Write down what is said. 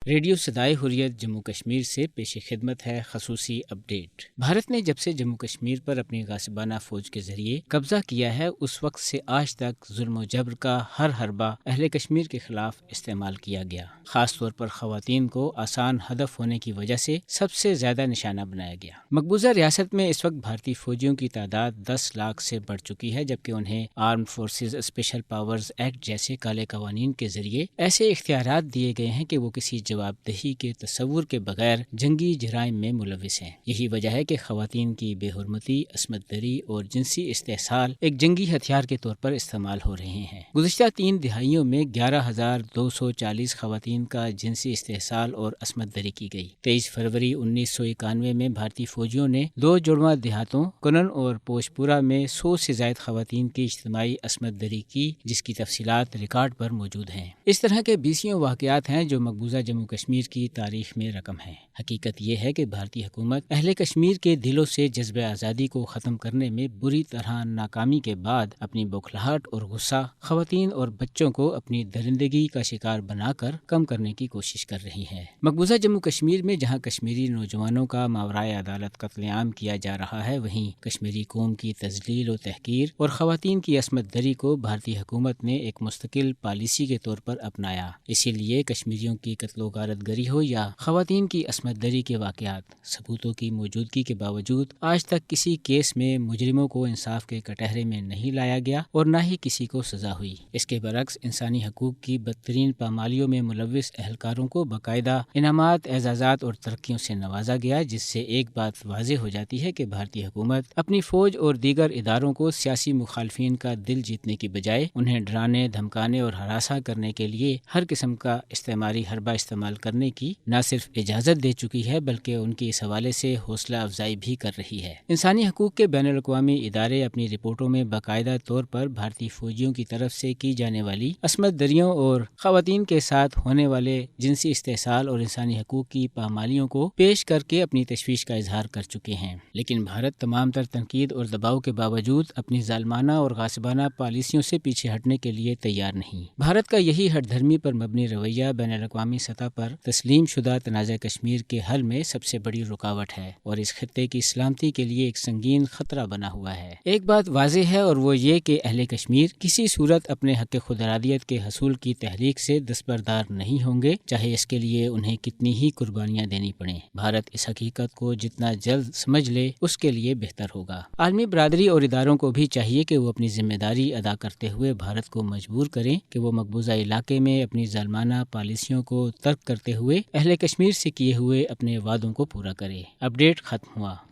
Radio صدائے حریت جموں کشمیر سے پیش خدمت ہے خصوصی اپڈیٹ۔ بھارت نے جب سے جموں کشمیر پر اپنی غاصبانہ فوج کے ذریعے قبضہ کیا ہے، اس وقت سے آج تک ظلم و جبر کا ہر حربہ اہل کشمیر کے خلاف استعمال کیا گیا۔ خاص طور پر خواتین کو آسان ہدف ہونے کی وجہ سے سب سے زیادہ نشانہ بنایا گیا۔ مقبوضہ ریاست میں اس وقت بھارتی فوجیوں کی تعداد 10 لاکھ سے بڑھ چکی ہے، جبکہ انہیں armed forces special powers act جیسے کالے قوانین کے ذریعے ایسے اختیارات دیے گئے ہیں کہ وہ کسی جواب دہی کے تصور کے بغیر جنگی جرائم میں ملوث ہیں۔ یہی وجہ ہے کہ خواتین کی بے حرمتی، عصمت دری اور جنسی استحصال ایک جنگی ہتھیار کے طور پر استعمال ہو رہے ہیں۔ گزشتہ 3 دہائیوں میں 11,240 خواتین کا جنسی استحصال اور عصمت دری کی گئی۔ 23 فروری 1991 میں بھارتی فوجیوں نے 2 جڑواں دیہاتوں کنن اور پوش پورہ میں 100 سے زائد خواتین کی اجتماعی عصمت دری کی، جس کی تفصیلات ریکارڈ پر موجود ہیں۔ اس طرح کے 20 واقعات ہیں جو مقبوضہ جموں کشمیر کی تاریخ میں رقم ہے۔ حقیقت یہ ہے کہ بھارتی حکومت اہل کشمیر کے دلوں سے جذبہ آزادی کو ختم کرنے میں بری طرح ناکامی کے بعد اپنی بوکھلاہٹ اور غصہ خواتین اور بچوں کو اپنی درندگی کا شکار بنا کر کم کرنے کی کوشش کر رہی ہے۔ مقبوضہ جموں کشمیر میں جہاں کشمیری نوجوانوں کا ماورائے عدالت قتل عام کیا جا رہا ہے، وہیں کشمیری قوم کی تذلیل و تحقیر اور خواتین کی عصمت دری کو بھارتی حکومت نے ایک مستقل پالیسی کے طور پر اپنایا۔ اسی لیے کشمیریوں کی قتل و غارت گری ہو یا خواتین کی عصمت دری کے واقعات، ثبوتوں کی موجودگی کے باوجود آج تک کسی کیس میں مجرموں کو انصاف کے کٹہرے میں نہیں لایا گیا اور نہ ہی کسی کو سزا ہوئی۔ اس کے برعکس انسانی حقوق کی بدترین پامالیوں میں ملوث اہلکاروں کو باقاعدہ انعامات، اعزازات اور ترقیوں سے نوازا گیا، جس سے ایک بات واضح ہو جاتی ہے کہ بھارتی حکومت اپنی فوج اور دیگر اداروں کو سیاسی مخالفین کا دل جیتنے کی بجائے انہیں ڈرانے، دھمکانے اور ہراساں کرنے کے لیے ہر قسم کا استعماری حربہ استعمال کرنے کی نہ صرف اجازت دے چکی ہے، بلکہ ان کی اس حوالے سے حوصلہ افزائی بھی کر رہی ہے۔ انسانی حقوق کے بین الاقوامی ادارے اپنی رپورٹوں میں باقاعدہ طور پر بھارتی فوجیوں کی طرف سے کی جانے والی عصمت دریوں اور خواتین کے ساتھ ہونے والے جنسی استحصال اور انسانی حقوق کی پامالیوں کو پیش کر کے اپنی تشویش کا اظہار کر چکے ہیں۔ لیکن بھارت تمام تر تنقید اور دباؤ کے باوجود اپنی ظالمانہ اور غاصبانہ پالیسیوں سے پیچھے ہٹنے کے لیے تیار نہیں۔ بھارت کا یہی ہٹ دھرمی پر مبنی رویہ بین الاقوامی سطح پر تسلیم شدہ تنازع کشمیر کے حل میں سب سے بڑی رکاوٹ ہے اور اس خطے کی سلامتی کے لیے ایک سنگین خطرہ بنا ہوا ہے۔ ایک بات واضح ہے اور وہ یہ کہ اہل کشمیر کسی صورت اپنے حق خود ارادیت کے حصول کی تحریک سے دستبردار نہیں ہوں گے، چاہے اس کے لیے انہیں کتنی ہی قربانیاں دینی پڑیں۔ بھارت اس حقیقت کو جتنا جلد سمجھ لے اس کے لیے بہتر ہوگا۔ عالمی برادری اور اداروں کو بھی چاہیے کہ وہ اپنی ذمہ داری ادا کرتے ہوئے بھارت کو مجبور کریں کہ وہ مقبوضہ علاقے میں اپنی ظالمانہ پالیسیوں کو ترک کرتے ہوئے اہل کشمیر سے کیے ہوئے اپنے وعدوں کو پورا کرے۔ اپڈیٹ ختم ہوا۔